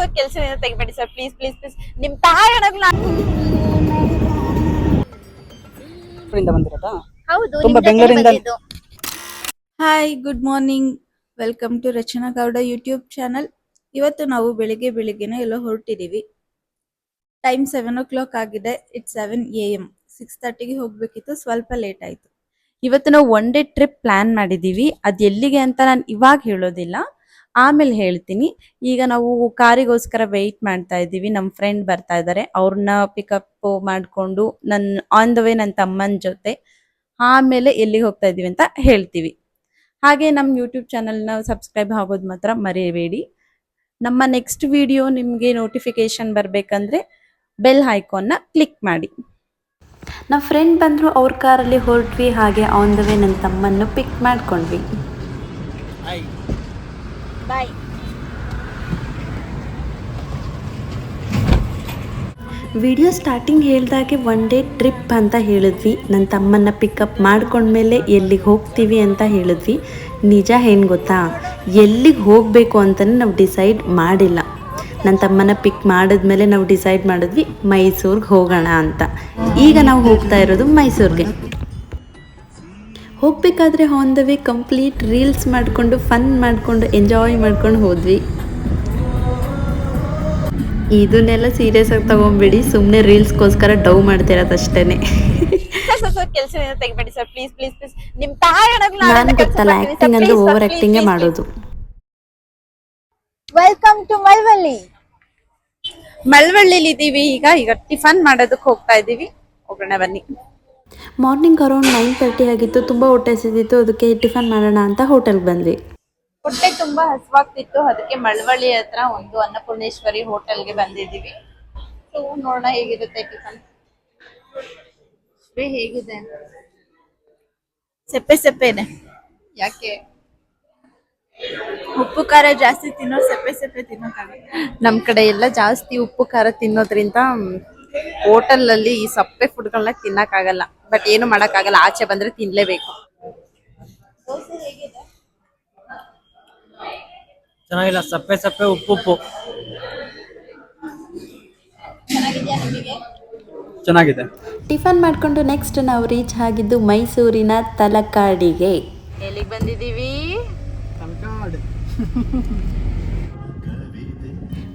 Sir ಕೆಲಸದಿಂದ ತೆಗಿಬೇಡಿ sir, please please please. ನಿಮ್ ತಾಯಿ ಹೌದು, ತುಂಬಾ ಬೆಂಗಳೂರಿಂದ. Hi, good morning. Welcome to Rachana Gowda YouTube channel. ಇವತ್ತು ನಾವು ಬೆಳಿಗ್ಗೆನೆ ಎಲ್ಲೋ ಹೊರಟಿದೀವಿ. ಟೈಮ್ 7 o'clock ಆಗಿದೆ. It's 7 AM. 6:30ಗೆ ಹೋಗ್ಬೇಕಿತ್ತು, ಸ್ವಲ್ಪ ಲೇಟ್ ಆಯ್ತು. ಇವತ್ತು ನಾವು 1 day ಟ್ರಿಪ್ ಪ್ಲಾನ್ ಮಾಡಿದೀವಿ. ಅದ್ ಎಲ್ಲಿಗೆ ಅಂತ ನಾನು ಇವಾಗ ಹೇಳೋದಿಲ್ಲ, ಆಮೇಲೆ ಹೇಳ್ತೀನಿ. ಈಗ ನಾವು ಕಾರಿಗೋಸ್ಕರ ವೆಯ್ಟ್ ಮಾಡ್ತಾ ಇದ್ದೀವಿ. ನಮ್ಮ ಫ್ರೆಂಡ್ ಬರ್ತಾ ಇದ್ದಾರೆ, ಅವ್ರನ್ನ ಪಿಕಪ್ ಮಾಡಿಕೊಂಡು ಆನ್ ದ ವೇ ನನ್ನ ತಮ್ಮನ ಜೊತೆ ಆಮೇಲೆ ಎಲ್ಲಿಗೆ ಹೋಗ್ತಾ ಇದೀವಿ ಅಂತ ಹೇಳ್ತೀವಿ. ಹಾಗೆ ನಮ್ಮ ಯೂಟ್ಯೂಬ್ ಚಾನಲ್ನ ಸಬ್ಸ್ಕ್ರೈಬ್ ಆಗೋದು ಮಾತ್ರ ಮರೆಯಬೇಡಿ. ನಮ್ಮ ನೆಕ್ಸ್ಟ್ ವಿಡಿಯೋ ನಿಮಗೆ ನೋಟಿಫಿಕೇಶನ್ ಬರಬೇಕಂದ್ರೆ ಬೆಲ್ ಐಕಾನ್ನ ಕ್ಲಿಕ್ ಮಾಡಿ. ನಮ್ಮ ಫ್ರೆಂಡ್ ಬಂದರು, ಅವ್ರ ಕಾರಲ್ಲಿ ಹೊರಟ್ವಿ. ಹಾಗೆ ಆನ್ ದ ವೇ ನನ್ನ ತಮ್ಮನ್ನು ಪಿಕ್ ಮಾಡ್ಕೊಂಡ್ವಿ. ಬಾಯ್. ವಿಡಿಯೋ ಸ್ಟಾರ್ಟಿಂಗ್ ಹೇಳ್ದಾಗೆ 1 day ಟ್ರಿಪ್ ಅಂತ ಹೇಳಿದ್ವಿ. ನನ್ನ ತಮ್ಮನ್ನ ಪಿಕಪ್ ಮಾಡ್ಕೊಂಡ್ಮೇಲೆ ಎಲ್ಲಿಗೆ ಹೋಗ್ತೀವಿ ಅಂತ ಹೇಳಿದ್ವಿ. ನಿಜ ಏನು ಗೊತ್ತಾ, ಎಲ್ಲಿಗೆ ಹೋಗಬೇಕು ಅಂತಲೇ ನಾವು ಡಿಸೈಡ್ ಮಾಡಿಲ್ಲ. ನನ್ನ ತಮ್ಮನ ಪಿಕ್ ಮಾಡಿದ್ಮೇಲೆ ನಾವು ಡಿಸೈಡ್ ಮಾಡಿದ್ವಿ ಮೈಸೂರಿಗೆ ಹೋಗೋಣ ಅಂತ. ಈಗ ನಾವು ಹೋಗ್ತಾ ಇರೋದು ಮೈಸೂರಿಗೆ. ಹೋಗಬೇಕಾದ್ರೆ on the way complete reels ಮಾಡಿಕೊಂಡು ಫನ್ ಮಾಡಿಕೊಂಡು ಎಂಜಾಯ್ ಮಾಡ್ಕೊಂಡು ಹೋದ್ವಿ. ಇದನ್ನೆಲ್ಲ ಸೀರಿಯಸ್ ಆಗಿ ತಗೊಂಡ್ಬಿಡಿ, ಸುಮ್ಮನೆ ರೀಲ್ಸ್ಗೋಸ್ಕರ ಡವ್ ಮಾಡ್ತಿರೋದಷ್ಟೇನೆ. ಕೆಲಸದಿಂದ ತೆಗಿಬೇಡಿ ಸರ್, ಪ್ಲೀಸ್ ಪ್ಲೀಸ್ ಪ್ಲೀಸ್. ನಿಮ್ ತಾಯಿ ನಾನು ಗೊತ್ತಲ್ಲ, ಆಕ್ಟಿಂಗ್ ಅಂದ್ರೆ ಓವರ್ ಆಕ್ಟಿಂಗೇ ಮಾಡೋದು. ವೆಲ್ಕಮ್ ಟು ಮಳವಳ್ಳಿಲಿ ಇದ್ದೀವಿ. ಈಗ ಟಿಫನ್ ಮಾಡೋದಕ್ಕೆ ಹೋಗ್ತಾ ಇದ್ದೀವಿ. ಹೋಗೋಣ ಬನ್ನಿ. ಮಾರ್ನಿಂಗ್ ಅರೌಂಡ್ 9:30 ಆಗಿತ್ತು. ತುಂಬ ಹೊಟ್ಟೆ ಹಸಿದಿತ್ತು, ಅದಕ್ಕೆ ಟಿಫನ್ ಮಾಡೋಣ ಅಂತ ಹೋಟೆಲ್ಗೆ ಬಂದ್ವಿ. ಹೊಟ್ಟೆ ತುಂಬಾ ಹಸುವಾಗ್ತಿತ್ತು, ಅದಕ್ಕೆ ಮಳವಳ್ಳಿ ಹತ್ರ ಒಂದು ಅನ್ನಪೂರ್ಣೇಶ್ವರಿ ಹೋಟೆಲ್ಗೆ ಬಂದಿದ್ದೀವಿ. ಸೊ ನೋಡೋಣ ಹೇಗಿರುತ್ತೆ ಟಿಫನ್. ಹೇಗಿದೆ? ಸೆಪ್ಪೆ ಯಾಕೆ? ಉಪ್ಪು ಖಾರ ಜಾಸ್ತಿ ತಿನ್ನೋ ಸೆಪ್ಪೆ ತಿನ್ನೋಕ್ಕಾಗಲ್ಲ. ನಮ್ ಕಡೆ ಎಲ್ಲ ಜಾಸ್ತಿ ಉಪ್ಪು ಖಾರ ತಿನ್ನೋದ್ರಿಂದ ಹೋಟೆಲ್ ಅಲ್ಲಿ ಈ ಸಪ್ಪೆ ಫುಡ್ಗಳನ್ನ ತಿನ್ನಕ್ಕಾಗಲ್ಲ. ಬಟ್ ಏನು ಮಾಡಕ್ಕಾಗಲ್ಲ, ಆಚೆ ಬಂದ್ರೆ ತಿನ್ಲೇಬೇಕು. ಚೆನ್ನಾಗಿಲ್ಲ, ಸಪ್ಪೆ ಉಪ್ಪು. ಚೆನ್ನಾಗಿದೆ. ಟಿಫನ್ ಮಾಡಿಕೊಂಡು ನೆಕ್ಸ್ಟ್ ನಾವು ರೀಚ್ ಆಗಿದ್ದು ಮೈಸೂರಿನ ತಲಕಾಡಿಗೆ. ಎಲ್ಲಿಗೆ ಬಂದಿದ್ದೀವಿ?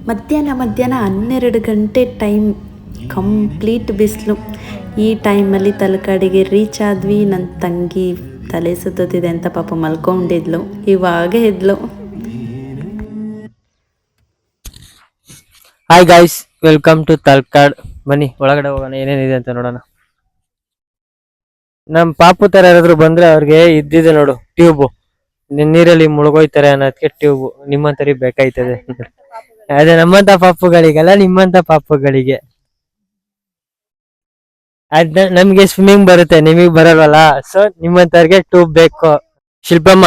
ಮಧ್ಯಾಹ್ನ 12 ಗಂಟೆ ಟೈಮ್, ಕಂಪ್ಲೀಟ್ ಬಿಸಿಲು. ಈ ಟೈಮಲ್ಲಿ ತಲಕಾಡಿಗೆ ರೀಚ್ ಆದ್ವಿ. ನನ್ನ ತಂಗಿ ತಲೆ ಸುತ್ತಿದೆ ಅಂತ ಪಾಪ ಮಲ್ಕೊಂಡಿದ್ಲು, ಇವಾಗ ಎದ್ಲು. Hi guys, welcome to Talakad. ಬನ್ನಿ ಒಳಗಡೆ ಹೋಗೋಣ, ಏನೇನಿದೆ ಅಂತ ನೋಡೋಣ. ನಮ್ ಪಾಪು ತರ ಯಾರಾದ್ರು ಬಂದ್ರೆ ಅವ್ರಿಗೆ ಇದ್ದಿದೆ ನೋಡು ಟ್ಯೂಬ್, ನೀರಲ್ಲಿ ಮುಳುಗೋಯ್ತಾರೆ ಅನ್ನೋದಕ್ಕೆ ಟ್ಯೂಬ್ ನಿಮ್ಮಂತರಿ ಬೇಕಾಯ್ತದೆ. ಅದೇ ನಮ್ಮಂತ ಪಾಪುಗಳಿಗಲ್ಲ, ನಿಮ್ಮಂತ ಪಾಪುಗಳಿಗೆ. ಅದ್ ನಮ್ಗೆ ಸ್ವಿಮ್ಮಿಂಗ್ ಬರುತ್ತೆ, ನಿಮಗ್ ಬರಲ್ವಲ್ಲ, ಸೊ ನಿಮ್ಮಂತವ್ರಿಗೆ ಟ್ಯೂಬ್ ಬೇಕು. ಶಿಲ್ಪಮ್ಮ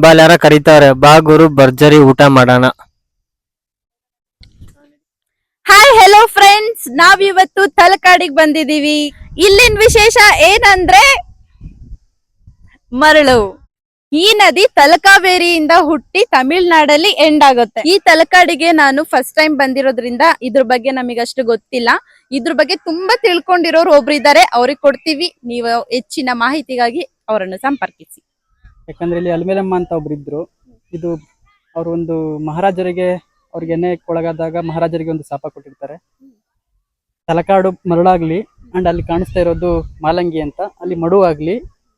ಬಾಲ್ ಯಾರ ಕರೀತಾವ್ರೆ, ಬಾ ಗುರು ಭರ್ಜರಿ ಊಟ ಮಾಡೋಣ. ಹಾಯ್, ಹೆಲೋ ಫ್ರೆಂಡ್ಸ್, ನಾವಿವತ್ತು ತಲಕಾಡಿಗೆ ಬಂದಿದೀವಿ. ಇಲ್ಲಿನ ವಿಶೇಷ ಏನಂದ್ರೆ ಮರಳು. ಈ ನದಿ ತಲಕಾವೇರಿಯಿಂದ ಹುಟ್ಟಿ ತಮಿಳ್ನಾಡಲ್ಲಿ ಎಂಡ್ ಆಗುತ್ತೆ. ಈ ತಲಕಾಡಿಗೆ ನಾನು ಫಸ್ಟ್ ಟೈಮ್ ಬಂದಿರೋದ್ರಿಂದ ಇದ್ರ ಬಗ್ಗೆ ನಮಗಷ್ಟು ಗೊತ್ತಿಲ್ಲ. ಇದ್ರ ಬಗ್ಗೆ ತುಂಬಾ ತಿಳ್ಕೊಂಡಿರೋರು ಒಬ್ರು ಇದ್ದಾರೆ, ಅವ್ರಿಗೆ ಕೊಡ್ತೀವಿ. ನೀವು ಹೆಚ್ಚಿನ ಮಾಹಿತಿಗಾಗಿ ಅವರನ್ನು ಸಂಪರ್ಕಿಸಿ. ಯಾಕಂದ್ರೆ ಇಲ್ಲಿ ಅಲ್ಮೇಲಮ್ಮ ಅಂತ ಒಬ್ರು ಇದ್ರು. ಇದು ಅವರು ಒಂದು ಮಹಾರಾಜರಿಗೆ, ಅವ್ರಿಗೆ ಎಣ್ಣೆ ಒಳಗಾದಾಗ ಮಹಾರಾಜರಿಗೆ ಒಂದು ಶಾಪ ಕೊಟ್ಟಿರ್ತಾರೆ. ತಲಕಾಡು ಮರಳಾಗ್ಲಿ ಅಂಡ್ ಅಲ್ಲಿ ಕಾಣಿಸ್ತಾ ಇರೋದು ಮಾಲಂಗಿ ಅಂತ, ಅಲ್ಲಿ ಮಡುವಾಗ್ಲಿ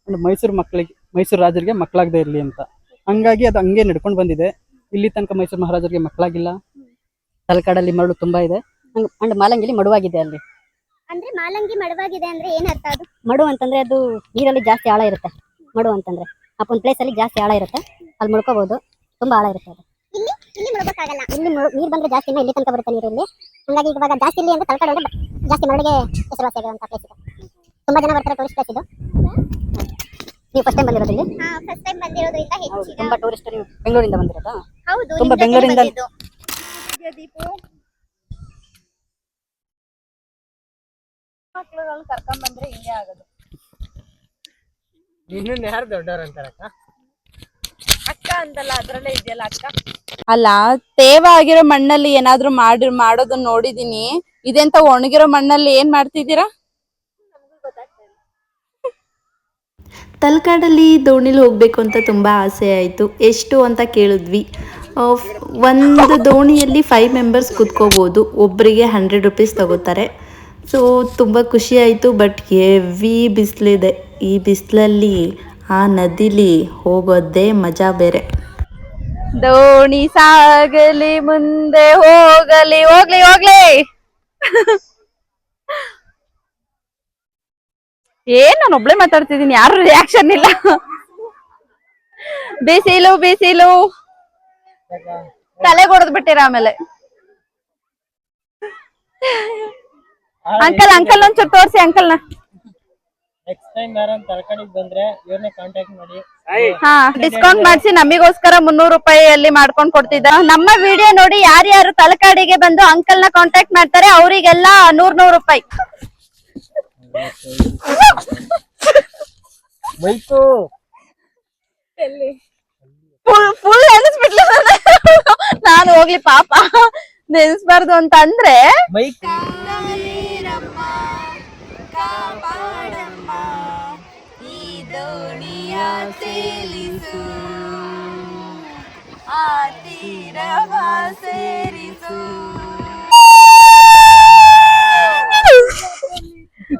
ಅಂಡ್ ಮೈಸೂರು ರಾಜರಿಗೆ ಮಕ್ಕಳಾಗದೆ ಇರ್ಲಿ ಅಂತ. ಹಂಗಾಗಿ ಅದು ಹಂಗೆ ನಡ್ಕೊಂಡು ಬಂದಿದೆ. ಇಲ್ಲಿ ತನಕ ಮೈಸೂರು ಮಹಾರಾಜರಿಗೆ ಮಕ್ಕಳಾಗಿಲ್ಲ. ತಲಕಾಡಲ್ಲಿ ಮರಳು ತುಂಬಾ ಇದೆ ಅಂಡ್ ಮಾಲಂಗಿಲಿ ಮಡುವಾಗಿದೆ. ಅಲ್ಲಿ ಅಂದ್ರೆ ಮಾಲಂಗಿ ಮಡುವಾಗಿದೆ ಅಂದ್ರೆ ಏನ್ ಅರ್ಥ? ಅದು ಮಡು ಅಂತಂದ್ರೆ ಅದು ನೀರಲ್ಲಿ ಜಾಸ್ತಿ ಆಳ ಇರುತ್ತೆ. ಮಡು ಅಂತಂದ್ರೆ ಒಂದು ಪ್ಲೇಸ್ ಅಲ್ಲಿ ಜಾಸ್ತಿ ಆಳ ಇರುತ್ತೆ, ಅಲ್ಲಿ ಮುಳ್ಕೋಬಹುದು, ತುಂಬಾ ಆಳ ಇರುತ್ತೆ. ಅದು ಇಲ್ಲಿ ಮುಳುಗೋಕ್ಕಾಗಲ್ಲ. ಇಲ್ಲಿ ನೀರು ಬಂದ್ರೆ ಜಾಸ್ತಿ ಇಲ್ಲಿ ತನಕ ಬರುತ್ತೆ ನೀರು ಇಲ್ಲಿ. ಹಂಗಾಗಿ ಇವಾಗ ಜಾಸ್ತಿ ಇಲ್ಲಿ ಅಂದ್ರೆ ತಲಕಾಡು ಜಾಸ್ತಿ ಮರಳಿಗೆ ಹೆಸರುವಾಸಿಯಾಗಿರುವಂತ ಪ್ಲೇಸ್ ಇದೆ. ತುಂಬಾ ಜನ ಬರ್ತಾರೆ, ಟೂರಿಸ್ಟ್ ಪ್ಲೇಸ್ ಇದು. ನೀವು ಫಸ್ಟ್ ಟೈಮ್ ಬಂದಿರೋದು ಇಲ್ಲಿ? ಫಸ್ಟ್ ಟೈಮ್ ಬಂದಿರೋದ್ರಿಂದ ಹೆಚ್ಚಿನ ತುಂಬಾ ಟೂರಿಸ್ಟ್. ನೀವು ಬೆಂಗಳೂರಿಂದ ಬಂದಿರೋದಾ? ಹೌದು, ತುಂಬಾ ಬೆಂಗಳೂರಿಂದ. ಮಕ್ಕಳುಗಳನ್ನ ಕರ್ಕೊಂಡ್ ಬಂದ್ರೆ ಹಿಂಗೆ ಆಗೋದು. ನೀನು ಯಾರು ದೊಡ್ಡವ್ರು ಅಂತಾರಕ್ಕ? ಅಕ್ಕ ಅಂತಲ್ಲ ಅದ್ರಲ್ಲೇ ಇದೆಯಲ್ಲ ಅಕ್ಕ. ಅಲ್ಲ, ತೇವ ಆಗಿರೋ ಮಣ್ಣಲ್ಲಿ ಏನಾದ್ರೂ ಮಾಡೋದನ್ನ ನೋಡಿದೀನಿ. ಇದೆಂತ ಒಣಗಿರೋ ಮಣ್ಣಲ್ಲಿ ಏನ್ ಮಾಡ್ತಿದ್ದೀರಾ? ತಲಕಾಡಲ್ಲಿ ದೋಣಿಲಿ ಹೋಗಬೇಕು ಅಂತ ತುಂಬ ಆಸೆ ಆಯಿತು. ಎಷ್ಟು ಅಂತ ಕೇಳಿದ್ವಿ. ಒಂದು ದೋಣಿಯಲ್ಲಿ 5 ಮೆಂಬರ್ಸ್ ಕೂತ್ಕೋಬೋದು, ಒಬ್ಬರಿಗೆ 100 ರುಪೀಸ್ ತಗೋತಾರೆ. ಸೊ ತುಂಬ ಖುಷಿ ಆಯಿತು. ಬಟ್ ಹೆವಿ ಬಿಸಿಲಿದೆ. ಈ ಬಿಸಿಲಲ್ಲಿ ಆ ನದಿಲಿ ಹೋಗೋದೇ ಮಜಾ ಬೇರೆ. ದೋಣಿ ಸಾಗಲಿ ಮುಂದೆ ಹೋಗಲಿ, ಹೋಗ್ಲಿ ಹೋಗ್ಲಿ. ಏನ್ ನಾನು ಒಬ್ಳೆ ಮಾತಾಡ್ತಿದೀನಿ, ಯಾರು ರಿಯಾಕ್ಷನ್ ಇಲ್ಲ. ಬಿಸಿಲು ಬಿಸಿಲು ತಲೆ ಹೊಡೆದ್ ಬಿಟ್ಟಿರ. ಆಮೇಲೆ ಅಂಕಲ್ ಅಂಕಲ್ ಒಂಚೂರು ತೋರ್ಸಿ ಅಂಕಲ್ನ. ನೆಕ್ಸ್ಟ್ ಟೈಮ್ ಯಾರನ್ನ ತಲಕಾಡಿಗೆ ಬಂದ್ರೆ ಇವ್ರನ್ನೇ ಕಾಂಟ್ಯಾಕ್ಟ್ ಮಾಡಿ. ಹಾ, ಡಿಸ್ಕೌಂಟ್ ಮಾಡಿಸಿ ನಮಿಗೋಸ್ಕರ 300 ರೂಪಾಯಿಯಲ್ಲಿ ಮಾಡ್ಕೊಂಡ್ ಕೊಡ್ತಿದ್ದ. ನಮ್ಮ ವಿಡಿಯೋ ನೋಡಿ ಯಾರ್ಯಾರು ತಲಕಾಡಿಗೆ ಬಂದು ಅಂಕಲ್ ನ ಕಾಂಟ್ಯಾಕ್ಟ್ ಮಾಡ್ತಾರೆ ಅವರಿಗೆಲ್ಲ 100 ರೂಪಾಯಿ. ಬೈಕು ಫುಲ್ ನೆನೆಸ್ಬಿಟ್ಲು. ನಾನು ಹೋಗ್ಲಿ ಪಾಪ, ನೆನೆಸ್ಬಾರ್ದು ಅಂತ ಅಂದ್ರೆ ಬೈಕ್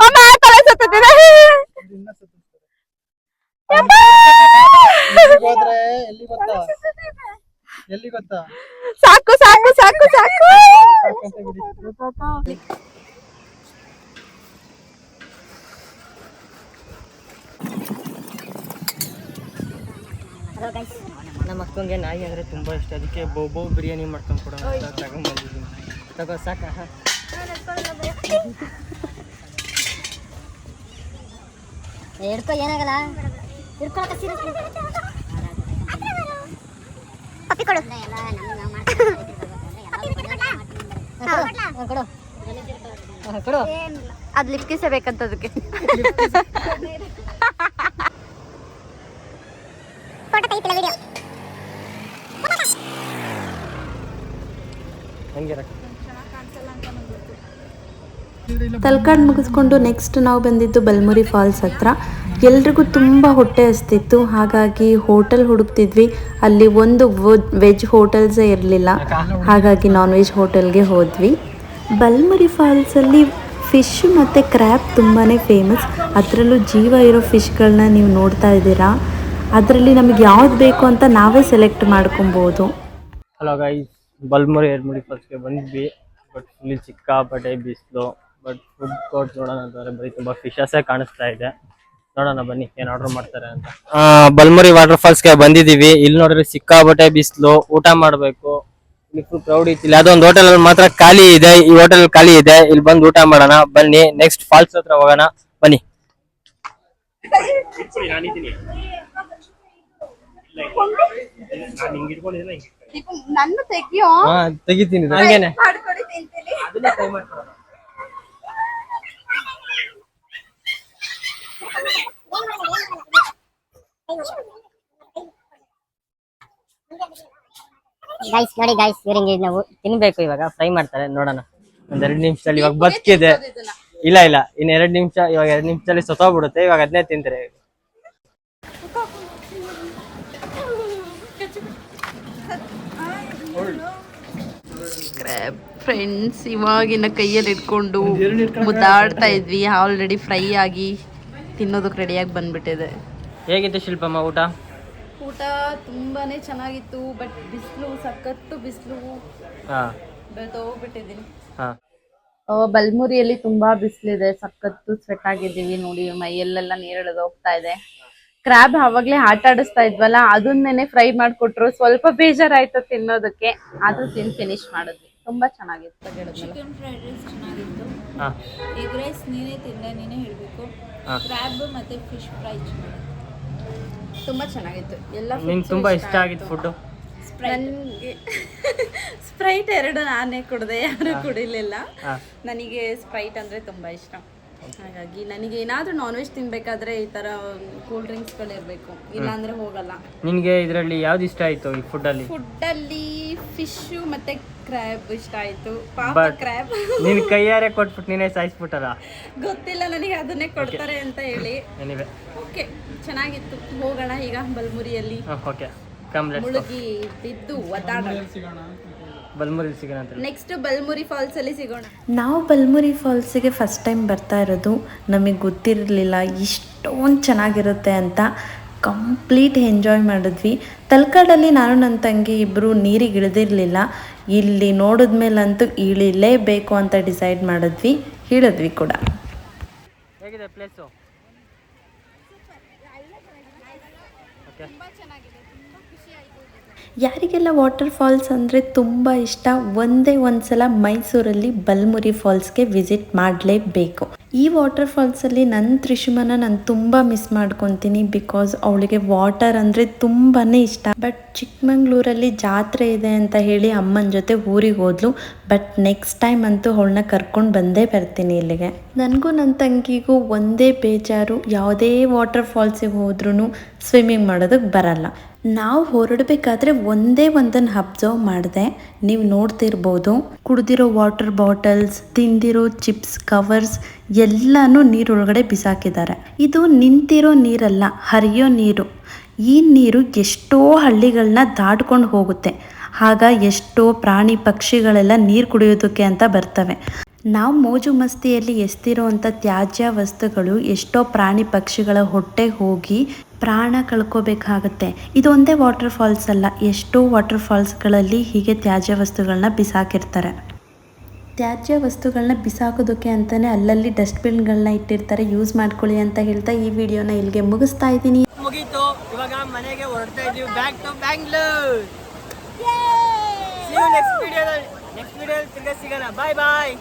ಅಮ್ಮ ತಲೆ ಸುತ್ತಿದೆ. ಹೋದ್ರೆ ಎಲ್ಲಿ ಗೊತ್ತಾ ಸಾಕು ಸಾಕು ಸಾಕು ಸಾಕು. ನಮ್ಮ ಅಕ್ಕಂಗೆ ನಾಯಿ ಅಂದ್ರೆ ತುಂಬಾ ಇಷ್ಟ. ಅದಕ್ಕೆ ಬೋಬೋ ಬಿರಿಯಾನಿ ಮಾಡ್ಕೊಂಡು ಕೊಡೋಣ ಅಂತ ತಗೊಂಡ್ಬಂದಿದ್ದೀನಿ. ತಗೋ ಸಾಕ. ಹಿಡ್ಕೊ, ಏನಾಗಲ್ಲ. ಹಿಡ್ಕೊಳಕ ಸೀರೆ ಪಪ್ಪಿ ಕೊಡು. ಕೊಡು ಕೊಡು. ಅದ್ ಲಿಪ್ಕಿಸೇ ಬೇಕಂತ ಅದಕ್ಕೆ. ಫೋಟೋ ತೆಗಿತಿಲ್ಲ, ವಿಡಿಯೋ. ಹಂಗೆ ತಲಕಾಡು ಮುಗಿಸ್ಕೊಂಡು ನೆಕ್ಸ್ಟ್ ನಾವು ಬಂದಿದ್ದು ಬಲ್ಮುರಿ ಫಾಲ್ಸ್ ಹತ್ರ. ಎಲ್ರಿಗೂ ತುಂಬ ಹೊಟ್ಟೆ ಹಸ್ತಿತ್ತು, ಹಾಗಾಗಿ ಹೋಟೆಲ್ ಹುಡುಕ್ತಿದ್ವಿ. ಅಲ್ಲಿ ಒಂದು ವೆಜ್ ಹೋಟೆಲ್ಸೇ ಇರಲಿಲ್ಲ, ಹಾಗಾಗಿ ನಾನ್ ವೆಜ್ ಹೋಟೆಲ್ಗೆ ಹೋದ್ವಿ. ಬಲ್ಮುರಿ ಫಾಲ್ಸಲ್ಲಿ ಫಿಶ್ ಮತ್ತು ಕ್ರ್ಯಾಬ್ ತುಂಬಾ ಫೇಮಸ್. ಅದರಲ್ಲೂ ಜೀವ ಇರೋ ಫಿಶ್ಗಳನ್ನ ನೀವು ನೋಡ್ತಾ ಇದ್ದೀರಾ. ಅದರಲ್ಲಿ ನಮಗೆ ಯಾವ್ದು ಬೇಕು ಅಂತ ನಾವೇ ಸೆಲೆಕ್ಟ್ ಮಾಡ್ಕೊಬೋದು. ಹಲೋ ಗೈಸ್, ಬಲ್ಮುರಿ ಎರ್ಮುರಿ ಫಾಲ್ಸ್ಗೆ ಬಂದ್ವಿ. ಬಟ್ ಇಲ್ಲಿ ಸಿಕ್ಕಾಪಟ್ಟೆ ಬಿಸಿಲು. ಬಟ್ ಫುಡ್ ಕೋರ್ಟ್ ನೋಡೋಣ ಅಂತಂದ್ರೆ ಬರೀ ತುಂಬಾ ಫಿಶಸ್ಸೇ ಕಾಣಿಸ್ತಾ ಇದೆ. ನೋಡೋಣ ಬನ್ನಿ ಏನ್ ಆರ್ಡರ್ ಮಾಡ್ತಾರೆ ಅಂತ. ಬಲ್ಮುರಿ ವಾಟರ್ ಫಾಲ್ಸ್ಗೆ ಬಂದಿದೀವಿ. ಇಲ್ಲಿ ನೋಡಿದ್ರೆ ಸಿಕ್ಕಾಪಟ್ಟೆ ಬಿಸಿಲು. ಊಟ ಮಾಡ್ಬೇಕು, ಇಲ್ಲಿ ಫುಲ್ ಕ್ರೌಡ್ ಇತ್ತು. ಇಲ್ಲಿ ಅದೊಂದು ಹೋಟೆಲ್ ಅಲ್ಲಿ ಮಾತ್ರ ಖಾಲಿ ಇದೆ. ಈ ಹೋಟೆಲ್ ಖಾಲಿ ಇದೆ. ಇಲ್ಲಿ ಬಂದು ಊಟ ಮಾಡೋಣ ಬನ್ನಿ. ನೆಕ್ಸ್ಟ್ ಫಾಲ್ಸ್ ಹತ್ರ ಹೋಗೋಣ ಬನ್ನಿ. ನನ್ನ ತೆಗಿಯೋ. ತೆಗಿತೀನಿ ಹಂಗೇನೆ. ಗೈಸ್ ನೋಡಿ ಗೈಸ್, ಇವ್ರಿಗೆ ನಾವು ತಿನ್ಬೇಕು. ಇವಾಗ ಫ್ರೈ ಮಾಡ್ತಾರೆ, ನೋಡೋಣ. ಒಂದ್ 2 ನಿಮಿಷದಲ್ಲಿ ಇವಾಗ ಬದುಕಿದೆ. ಇಲ್ಲ ಇಲ್ಲ, ಇನ್ 2 ನಿಮಿಷ. ಇವಾಗ 2 ನಿಮಿಷದಲ್ಲಿ ಸತ್ತೋಗ್ಬಿಡುತ್ತೆ. ಇವಾಗ ಅದನ್ನೇ ತಿಂತಾರೆ. ಫ್ರೆಂಡ್ಸ್, ಇವಾಗಿನ ಕೈಯಲ್ಲಿ ಇಟ್ಕೊಂಡು ಮುದ್ದಾಡ್ತಾ ಇದ್ವಿ. ಆಲ್ರೆಡಿ ಫ್ರೈ ಆಗಿ ತಿನ್ನೋದಕ್ಕೆ ರೆಡಿಯಾಗಿ ಬಂದ್ಬಿಟ್ಟಿದೆ. ಹೇಗಿತ್ತು ಶಿಲ್ಪಮ್ಮ ಊಟ? ಊಟ ತುಂಬಾನೇ ಚೆನ್ನಾಗಿತ್ತು. ಬಟ್ ಬಿಸಿಲು, ಸಖತ್ತು ಬಿಸಿಲು, ಬೆಳ್ದೋಗ್ಬಿಟ್ಟಿದ್ದೀನಿ. ಬಲ್ಮುರಿಯಲ್ಲಿ ತುಂಬಾ ಬಿಸಿಲಿದೆ, ಸಖತ್ತು ಸ್ವೆಟ್ ಆಗಿದ್ದೀವಿ. ನೋಡಿ ಮೈಯಲ್ಲೆಲ್ಲ ನೀರೆಳೆದು ಹೋಗ್ತಾ ಇದೆ. ಕ್ರಾಬ್ ಅವಾಗ್ಲೇ ಆಟ ಆಡಿಸ್ತಾ ಇದ್ವಲ್ಲ, ಅದನ್ನೇನೆ ಫ್ರೈ ಮಾಡ್ಕೊಟ್ರು. ಸ್ವಲ್ಪ ಬೇಜಾರಾಯ್ತು ತಿನ್ನೋದಕ್ಕೆ, ಆದ್ರೂ ಫಿನಿಶ್ ಮಾಡಿದ್ವಿ. ತುಂಬಾ ಚೆನ್ನಾಗಿತ್ತು. ಚಿಕನ್ ಫ್ರೈಡ್ ರೈಸ್ ಚೆನ್ನಾಗಿತ್ತು. ಎಗ್ ರೈಸ್ ನೀನೇ ತಿಂದೆ, ನೀನೇ ಹೇಳಬೇಕು. ಕ್ರ್ಯಾಬ್ ಮತ್ತೆ ಫಿಶ್ ಫ್ರೈ ತುಂಬಾ ಚೆನ್ನಾಗಿತ್ತು. ಎಲ್ಲ ನಿಮ್ಗೆ ತುಂಬಾ ಇಷ್ಟ ಆಗಿತ್ತು ಫುಡ್? ನನಗೆ ಸ್ಪ್ರೈಟ್ 2 ನಾನೇ ಕುಡ್ದೆ, ಯಾರು ಕುಡಿಲಿಲ್ಲ. ನನಗೆ ಸ್ಪ್ರೈಟ್ ಅಂದ್ರೆ ತುಂಬಾ ಇಷ್ಟ. ಹಾಗಾಗಿ ನನಗೆ ಏನಾದರೂ ನಾನ್ ವೆಜ್ ತಿನ್ಬೇಕಾದ್ರೆ ಈ ಥರ ಕೂಲ್ ಡ್ರಿಂಕ್ಸ್ಗಳಿರಬೇಕು, ಇಲ್ಲಾಂದರೆ ಹೋಗಲ್ಲ. ನಿನಗೆ ಇದರಲ್ಲಿ ಯಾವ್ದು ಇಷ್ಟ ಆಯಿತು ಈ ಫುಡ್ಡಲ್ಲಿ? ಫುಡ್ಡಲ್ಲಿ ಫಿಶ್ಶು ಮತ್ತು ಕ್ರ್ಯಾಬ್ ಇಷ್ಟ ಆಯಿತು. ಪಾಪ But- ಕ್ರ್ಯಾಬ್ ನಿನ್ನ ಕೈಯಾರೆ ಕೊಟ್ಬಿಟ್ಟು ನೀನೇ ಸಾಯಿಸ್ಬಿಟ್ಟಲ್ಲ. ಗೊತ್ತಿಲ್ಲ ನನಗೆ ಅದನ್ನೇ ಕೊಡ್ತಾರೆ ಅಂತ ಹೇಳಿ. ಎನಿವೆ ಓಕೆ, ಚೆನ್ನಾಗಿತ್ತು. ಹೋಗೋಣ ಈಗ ಬಲ್ಮುರಿಯಲ್ಲಿ ಓಕೆ ಕಮ್ ಲೆಟ್ಸ್ ಮುಳುಗಿ ಬಿದ್ದು ಒದ್ದಾಡೋಣ. ಬಲ್ಮುರಿಲಿ ಸಿಗೋಣ ಅಂತ. ನೆಕ್ಸ್ಟ್ ಬಲ್ಮುರಿ ಫಾಲ್ಸ್ ಅಲ್ಲಿ ಸಿಗೋಣ. ನಾವು ಬಲ್ಮುರಿ ಫಾಲ್ಸಿಗೆ ಫಸ್ಟ್ ಟೈಮ್ ಬರ್ತಾ ಇರೋದು. ನಮಗೆ ಗೊತ್ತಿರಲಿಲ್ಲ ಇಷ್ಟೊಂದು ಚೆನ್ನಾಗಿರುತ್ತೆ ಅಂತ. ಕಂಪ್ಲೀಟ್ ಎಂಜಾಯ್ ಮಾಡಿದ್ವಿ. ತಲಕಾಡಲ್ಲಿ ನಾನು ನನ್ನ ತಂಗಿ ಇಬ್ಬರು ನೀರಿಗೆ ಇಳಿದಿರಲಿಲ್ಲ. ಇಲ್ಲಿ ನೋಡಿದ್ಮೇಲಂತೂ ಇಳಿಲೇಬೇಕು ಅಂತ ಡಿಸೈಡ್ ಮಾಡಿದ್ವಿ, ಇಳಿದ್ವಿ ಕೂಡ. ಹೇಗಿದೆ ಪ್ಲೇಸು? ಓಕೆ, ಯಾರಿಗೆಲ್ಲ ವಾಟರ್ ಫಾಲ್ಸ್ ಅಂದರೆ ತುಂಬ ಇಷ್ಟ, ಒಂದೇ ಒಂದು ಸಲ ಮೈಸೂರಲ್ಲಿ ಬಲ್ಮುರಿ ಫಾಲ್ಸ್ಗೆ ವಿಸಿಟ್ ಮಾಡಲೇಬೇಕು. ಈ ವಾಟರ್ ಫಾಲ್ಸಲ್ಲಿ ನನ್ನ ತ್ರಿಷುಮನ ನಾನು ತುಂಬ ಮಿಸ್ ಮಾಡ್ಕೊತೀನಿ. ಬಿಕಾಸ್ ಅವಳಿಗೆ ವಾಟರ್ ಅಂದರೆ ತುಂಬಾ ಇಷ್ಟ. ಬಟ್ ಚಿಕ್ಕಮಂಗ್ಳೂರಲ್ಲಿ ಜಾತ್ರೆ ಇದೆ ಅಂತ ಹೇಳಿ ಅಮ್ಮನ ಜೊತೆ ಊರಿಗೆ ಹೋದ್ಲು. ಬಟ್ ನೆಕ್ಸ್ಟ್ ಟೈಮ್ ಅಂತೂ ಅವಳನ್ನ ಕರ್ಕೊಂಡು ಬಂದೇ ಬರ್ತೀನಿ ಇಲ್ಲಿಗೆ. ನನಗೂ ನನ್ನ ತಂಗಿಗೂ ಒಂದೇ ಬೇಜಾರು, ಯಾವುದೇ ವಾಟರ್ ಫಾಲ್ಸಿಗೆ ಹೋದ್ರೂ ಸ್ವಿಮ್ಮಿಂಗ್ ಮಾಡೋದಕ್ಕೆ ಬರಲ್ಲ. ನಾವು ಹೊರಡಬೇಕಾದ್ರೆ ಒಂದೇ ಒಂದನ್ನು ಅಬ್ಸರ್ವ್ ಮಾಡಿದೆ, ನೀವು ನೋಡ್ತಿರ್ಬೋದು. ಕುಡ್ದಿರೋ ವಾಟರ್ ಬಾಟಲ್ಸ್, ತಿಂದಿರೋ ಚಿಪ್ಸ್ ಕವರ್ಸ್ ಎಲ್ಲನೂ ನೀರೊಳಗಡೆ ಬಿಸಾಕಿದ್ದಾರೆ. ಇದು ನಿಂತಿರೋ ನೀರಲ್ಲ, ಹರಿಯೋ ನೀರು. ಈ ನೀರು ಎಷ್ಟೋ ಹಳ್ಳಿಗಳನ್ನ ದಾಟ್ಕೊಂಡು ಹೋಗುತ್ತೆ. ಆಗ ಎಷ್ಟೋ ಪ್ರಾಣಿ ಪಕ್ಷಿಗಳೆಲ್ಲ ನೀರು ಕುಡಿಯೋದಕ್ಕೆ ಅಂತ ಬರ್ತವೆ. ನಾವು ಮೋಜು ಮಸ್ತಿಯಲ್ಲಿ ಎಸ್ತಿರೋ ಅಂಥ ತ್ಯಾಜ್ಯ ವಸ್ತುಗಳು ಎಷ್ಟೋ ಪ್ರಾಣಿ ಪಕ್ಷಿಗಳ ಹೊಟ್ಟೆಗೆ ಹೋಗಿ ಪ್ರಾಣ ಕಳ್ಕೋಬೇಕಾಗತ್ತೆ. ಇದೊಂದೇ ವಾಟರ್ ಫಾಲ್ಸ್ ಅಲ್ಲ, ಎಷ್ಟೋ ವಾಟರ್ ಫಾಲ್ಸ್ಗಳಲ್ಲಿ ಹೀಗೆ ತ್ಯಾಜ್ಯ ವಸ್ತುಗಳನ್ನ ಬಿಸಾಕಿರ್ತಾರೆ. ತ್ಯಾಜ್ಯ ವಸ್ತುಗಳನ್ನ ಬಿಸಾಕೋದಕ್ಕೆ ಅಂತಲೇ ಅಲ್ಲಲ್ಲಿ ಡಸ್ಟ್ಬಿನ್ಗಳನ್ನ ಇಟ್ಟಿರ್ತಾರೆ, ಯೂಸ್ ಮಾಡ್ಕೊಳ್ಳಿ ಅಂತ ಹೇಳ್ತಾ ಈ ವಿಡಿಯೋನ ಇಲ್ಲಿಗೆ ಮುಗಿಸ್ತಾ ಇದ್ದೀನಿ. ಮುಗೀತು. ಇವಾಗ ಮನೆಗೆ ಹೊರಡ್ತಾ ಇದೀವಿ, ಬ್ಯಾಕ್ ಟು ಬ್ಯಾಂಗ್ಳೂರ್. ನೆಕ್ಸ್ಟ್ ವಿಡಿಯೋದಲ್ಲಿ ತಿರ್ಗಾ ಸಿಗೋಣ. ಬಾಯ್ ಬಾಯ್.